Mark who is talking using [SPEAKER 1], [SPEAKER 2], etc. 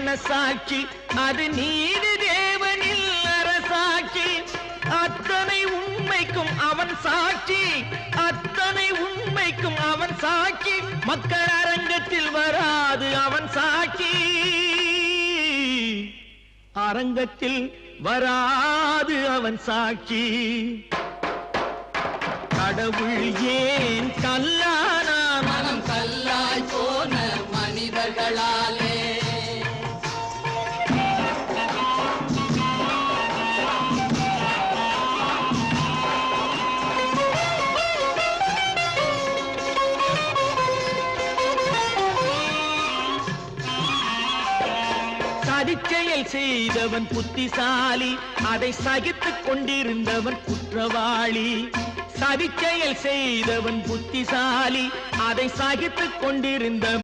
[SPEAKER 1] மனசாட்சி அது நீதி தேவனில் அரசாட்சி அத்தனை உண்மைக்கும் அவன் சாட்சி அத்தனை உண்மைக்கும் அவன் சாட்சி மக்கள் அரங்கத்தில் வராது அவன் சாட்சி அரங்கத்தில் வராது அவன் சாட்சி கடவுள் ஏன் கல்லானா
[SPEAKER 2] மனம் கல்லாய் போன மனிதர்களாலே
[SPEAKER 1] சதிச்செயல் செய்தவன் புத்திசாலி அதை சகித்துக் கொண்டிருந்தவன் குற்றவாளி சதிச்செயல் செய்தவன் புத்திசாலி அதை சகித்துக் கொண்டிருந்தவன்